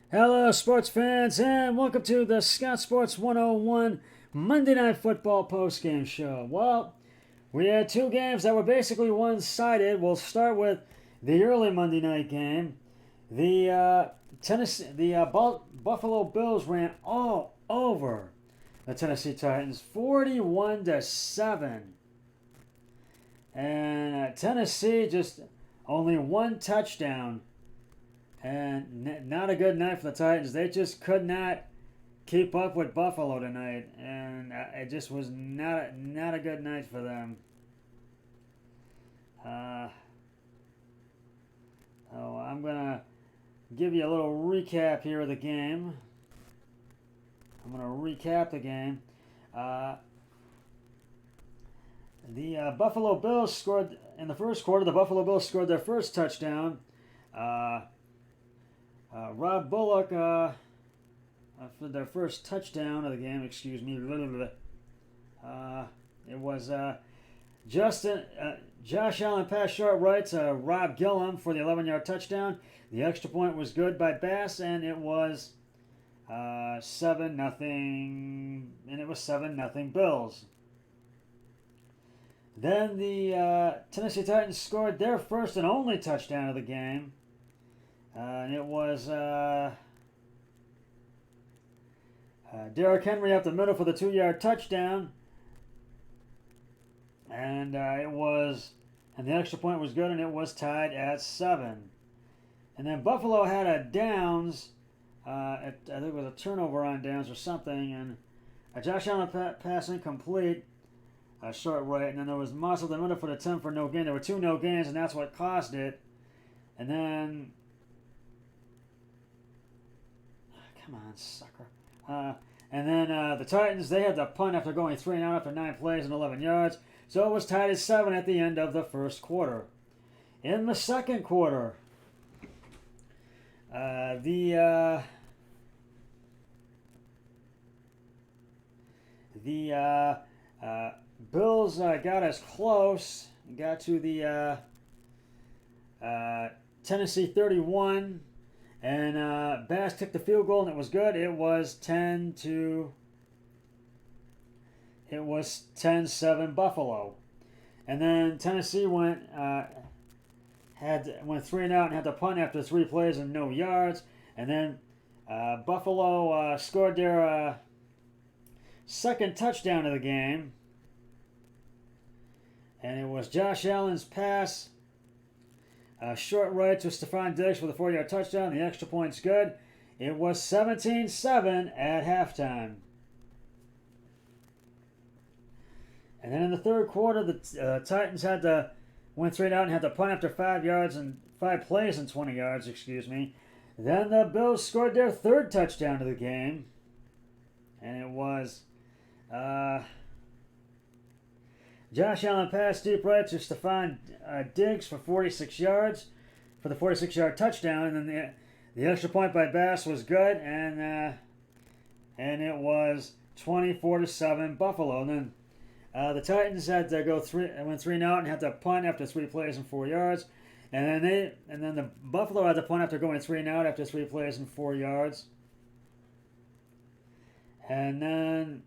Hello, sports fans, and welcome to the Scott Sports 101 Monday Night Football postgame show. Well, we had two games that were basically one-sided. We'll start with the early Monday night game. Buffalo Bills ran all over the Tennessee Titans, 41-7, and Tennessee just only one touchdown. And not a good night for the Titans. They just could not keep up with Buffalo tonight, and it just was not a good night for them. I'm gonna give you a little recap here of the game. I'm gonna recap the game. The Buffalo Bills scored in the first quarter. The Buffalo Bills scored their first touchdown. Rob Bullock for their first touchdown of the game. Excuse me. It was Josh Allen passed short right to Rob Gillum for the 11-yard touchdown. The extra point was good by Bass, and it was 7-0, and it was 7-0 Bills. Then the Tennessee Titans scored their first and only touchdown of the game. And it was Derrick Henry up the middle for the 2-yard touchdown. And the extra point was good, and it was tied at 7. And then Buffalo had a downs. I think it was a turnover on downs or something, and Josh Allen pass incomplete, short right, and then there was Moss up the middle for the 10 for no gain. There were two no gains, and that's what cost it. And then come on, sucker. And then the Titans, they had to punt after going 3 and out after 9 plays and 11 yards. So it was tied at 7 at the end of the first quarter. In the second quarter, the Bills got as close, got to the Tennessee 31. And Bass kicked the field goal, and it was good. It was 10-7 Buffalo. And then Tennessee went 3 and out and had to punt after 3 plays and no yards. And then Buffalo scored their second touchdown of the game. And it was Josh Allen's pass. Short right to Stephon Diggs for the 4-yard touchdown. The extra point's good. It was 17-7 at halftime. And then in the third quarter, the Titans went 3 and out and had to punt after 5 plays and 20 yards, excuse me. Then the Bills scored their third touchdown of the game. And it was Josh Allen passed deep right to Stephon Diggs for 46 yards for the 46-yard touchdown, and then the extra point by Bass was good, and it was 24-7 Buffalo. And then the Titans had to went 3 and out and had to punt after 3 plays and 4 yards, and then the Buffalo had to punt after going 3 and out after 3 plays and 4 yards, and then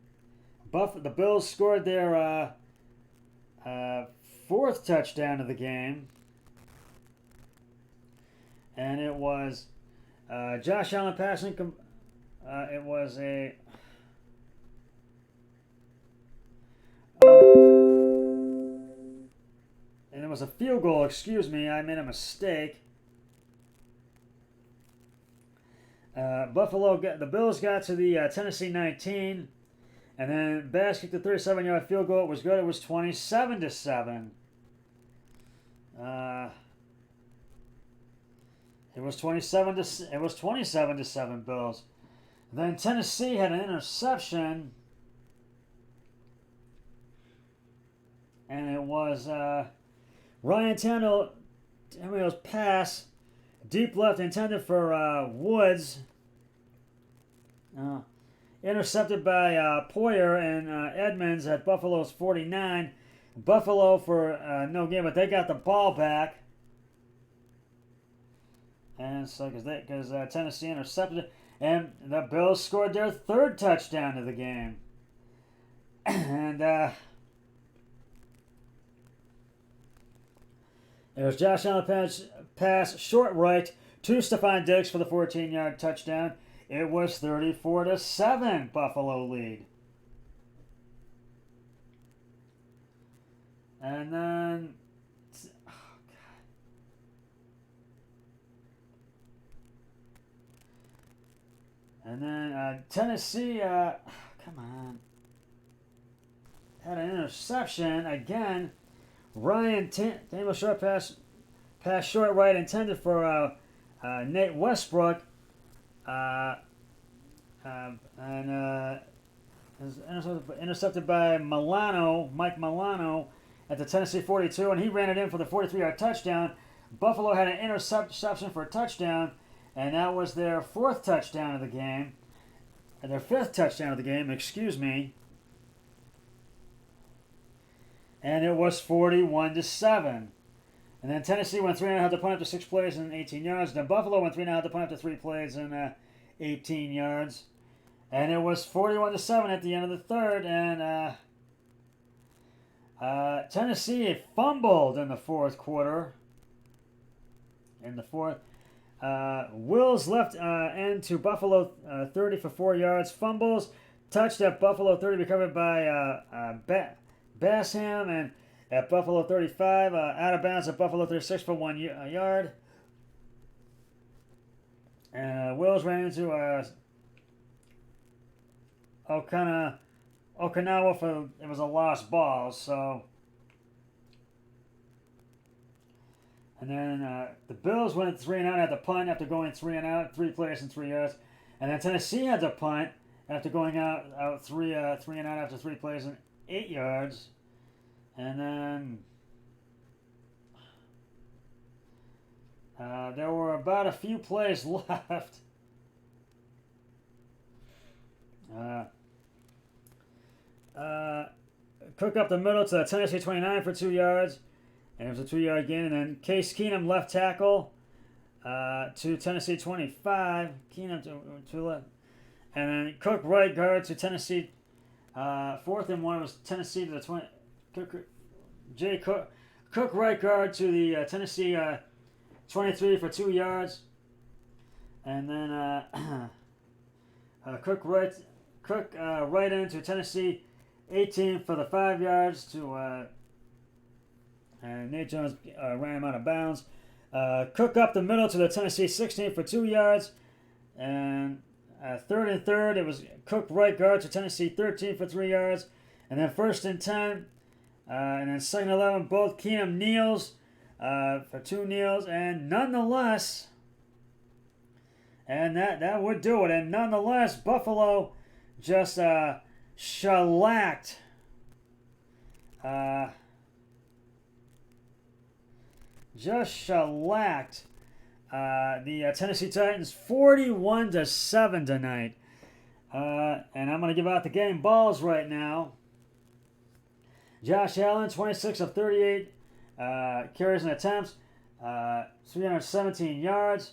the Bills scored their fourth touchdown of the game, and it was Josh Allen passing. It was a and it was a field goal. Excuse me, I made a mistake. The Bills got to the Tennessee 19. And then Bass kicked the 37-yard field goal. It was good. It was 27-7. It was 27-7 Bills. Then Tennessee had an interception, and it was Ryan Tannehill's pass, deep left intended for Woods. Intercepted by Poyer and Edmonds at Buffalo's 49. Buffalo for no gain, but they got the ball back. And so because Tennessee intercepted it, and the Bills scored their third touchdown of the game. And it was Josh Allen pass short right to Stephon Diggs for the 14-yard touchdown. It was 34-7 Buffalo lead. And then, oh God. And then Tennessee, come on, had an interception again. Ryan Daniel short pass short right intended for Nate Westbrook, and intercepted by Mike Milano at the Tennessee 42, and he ran it in for the 43-yard touchdown. Buffalo had an interception for a touchdown, and that was their fourth touchdown of the game. Their fifth touchdown of the game, excuse me. And it was 41-7. And then Tennessee went 3.5 to punt after 6 plays and 18 yards. Then Buffalo went 3.5 to punt after 3 plays and 18 yards. And it was 41-7 at the end of the third. And Tennessee fumbled in the fourth quarter. Wills left end to Buffalo 30 for 4 yards. Fumbles touched at Buffalo 30, recovered by Basham, and at Buffalo 35, out of bounds at Buffalo 36 for 1 yard. And Wills ran into Okinawa for it was a lost ball. So, and then the Bills went 3 and out at the punt after going 3 and out, 3 plays and 3 yards. And then Tennessee had to punt after going out 3 and out after 3 plays and 8 yards. And then there were about a few plays left. Cook up the middle to the Tennessee 29 for 2 yards. And it was a 2-yard gain. And then Case Keenum left tackle to Tennessee 25. Keenum to left. And then Cook right guard to Tennessee. 4th and 1 was Tennessee to the 20. Cook right guard to the Tennessee 23 for 2 yards. And then Cook right into Tennessee 18 for the 5 yards to and Nate Jones ran him out of bounds. Cook up the middle to the Tennessee 16 for 2 yards. And 3rd and 3, it was Cook right guard to Tennessee 13 for 3 yards. And then 1st and 10, and then 2nd and 11, both Keenum kneels for 2 kneels. And nonetheless, and that would do it. And nonetheless, Buffalo just shellacked the Tennessee Titans 41-7 tonight. And I'm going to give out the game balls right now. Josh Allen, 26 of 38 carries and attempts, 317 yards,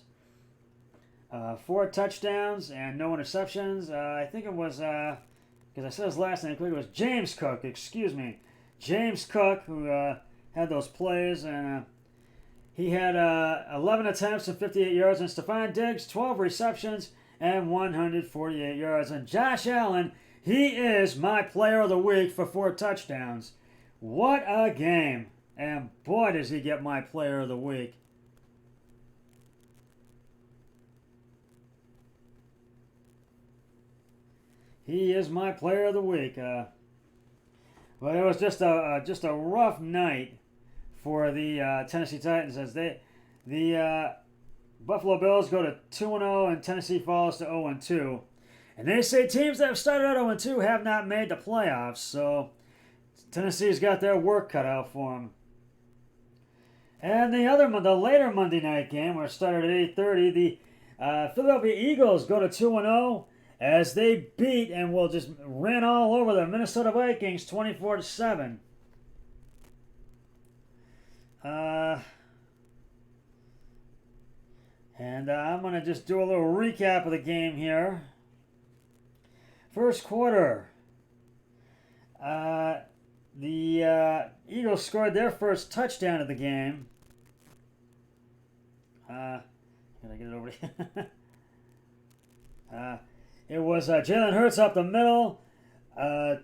4 touchdowns, and no interceptions. I think it was, because I said his last name quick, it was James Cook, excuse me. James Cook, who had those plays, and he had 11 attempts and 58 yards. And Stephon Diggs, 12 receptions and 148 yards. And Josh Allen, he is my player of the week for 4 touchdowns. What a game. And boy, does he get my player of the week. He is my player of the week. But it was just a rough night for the Tennessee Titans as the Buffalo Bills go to 2-0 and Tennessee falls to 0-2. And they say teams that have started out 0-2 have not made the playoffs, so Tennessee's got their work cut out for them. And the later Monday night game, where it started at 8:30, the Philadelphia Eagles go to 2-0 as they beat and will just ran all over the Minnesota Vikings 24-7. And I'm going to just do a little recap of the game here. First quarter. The Eagles scored their first touchdown of the game. Can I get it over here? It was Jalen Hurts up the middle for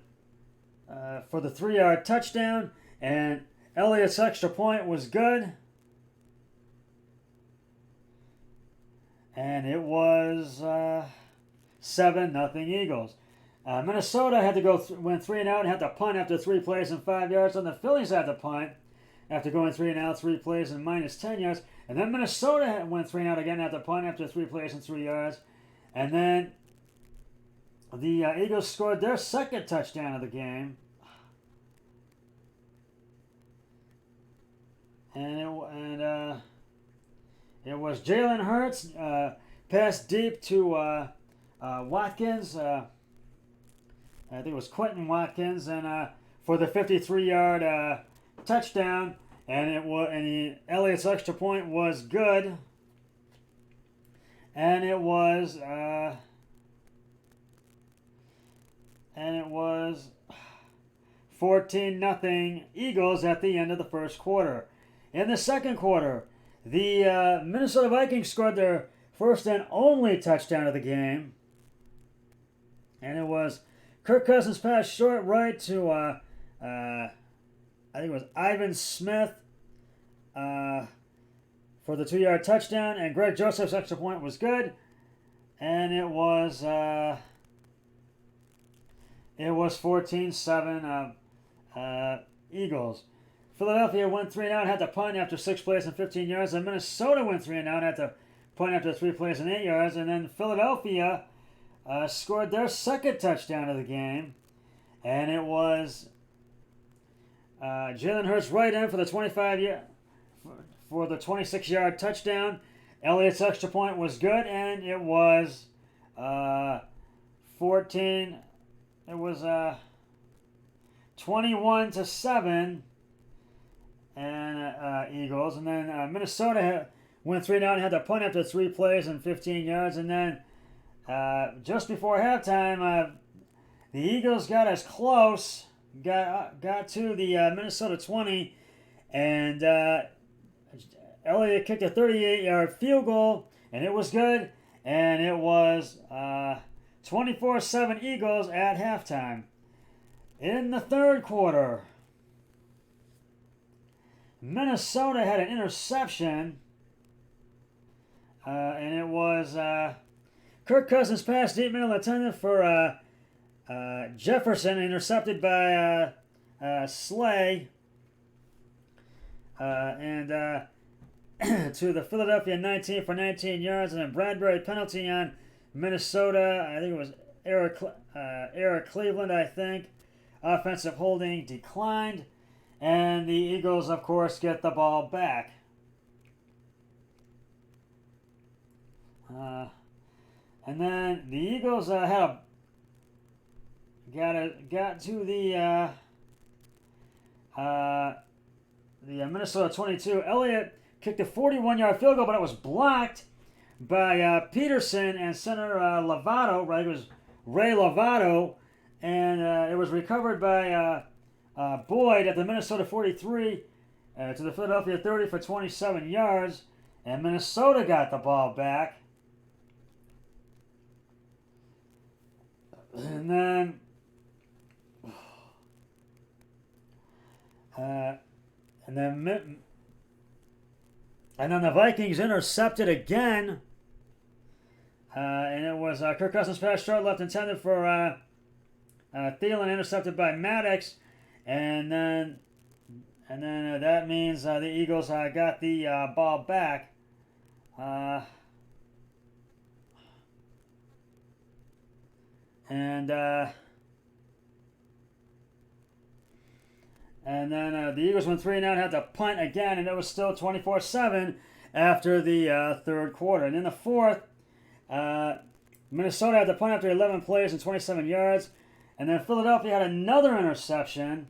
the 3-yard touchdown, and Elliott's extra point was good. And it was 7-0 Eagles. Minnesota had to went 3 and out and had to punt after 3 plays and 5 yards. And the Phillies had to punt after going 3 and out, 3 plays and minus 10 yards. And then Minnesota went 3 and out again, had to punt after 3 plays and 3 yards. And then the Eagles scored their second touchdown of the game. And it was Jalen Hurts passed deep to Watkins. I think it was Quentin Watkins, and for the 53-yard touchdown, and Elliott's extra point was good, and it was 14-0 Eagles at the end of the first quarter. In the second quarter, the Minnesota Vikings scored their first and only touchdown of the game, and it was Kirk Cousins passed short right to I think it was Ivan Smith for the 2-yard touchdown, and Greg Joseph's extra point was good, and it was 14-7 Eagles. Philadelphia went 3 and out, had to punt after 6 plays and 15 yards, and Minnesota went 3 and out, had to punt after 3 plays and 8 yards, and then Philadelphia scored their second touchdown of the game, and it was Jalen Hurts right in for the 26-yard touchdown. Elliott's extra point was good, and it was 21-7 and Eagles, and then Minnesota went 3 and out and had to punt after 3 plays and 15 yards, and then just before halftime, the Eagles got as close, got to the Minnesota 20, and Elliott kicked a 38-yard field goal, and it was good, and it was 24-7 Eagles at halftime. In the third quarter, Minnesota had an interception, and it was Kirk Cousins passed deep middle intended for Jefferson, intercepted by Slay, and to the Philadelphia 19 for 19 yards, and a Bradbury penalty on Minnesota. I think it was Eric Cleveland, I think. Offensive holding declined, and the Eagles, of course, get the ball back. And then the Eagles got to the Minnesota 22. Elliott kicked a 41-yard field goal, but it was blocked by Peterson and center Lovato. Right, it was Ray Lovato, and it was recovered by Boyd at the Minnesota 43 to the Philadelphia 30 for 27 yards, and Minnesota got the ball back. And then the Vikings intercepted again, and it was Kirk Cousins pass short left intended for Thielen, intercepted by Maddox, and then that means the Eagles got the ball back. And then the Eagles went 3 and out, had to punt again, and it was still 24-7 after the third quarter. And in the fourth, Minnesota had to punt after 11 plays and 27 yards. And then Philadelphia had another interception,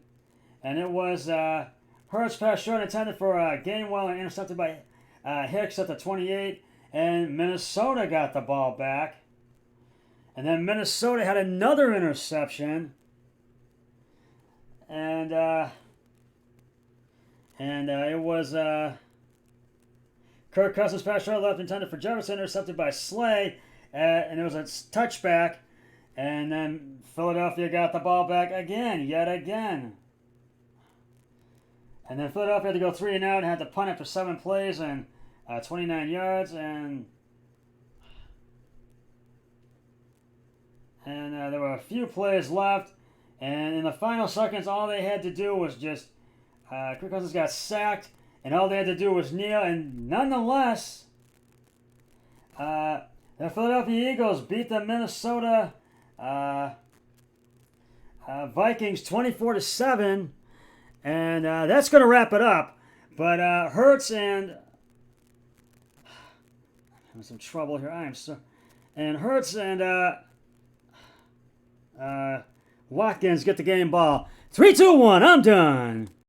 and it was Hurts pass short intended for Gainwell and intercepted by Hicks at the 28. and Minnesota got the ball back. And then Minnesota had another interception. And it was Kirk Cousins pass short left intended for Jefferson, intercepted by Slay, and it was a touchback. And then Philadelphia got the ball back yet again. And then Philadelphia had to go 3 and out and had to punt after 7 plays and 29 yards. And there were a few plays left. And in the final seconds, all they had to do was just Kirk Cousins got sacked, and all they had to do was kneel. And nonetheless, the Philadelphia Eagles beat the Minnesota Vikings 24-7, and that's going to wrap it up. But Hurts and I'm having some trouble here. Hurts and Watkins get the game ball. 3, 2, 1. I'm done.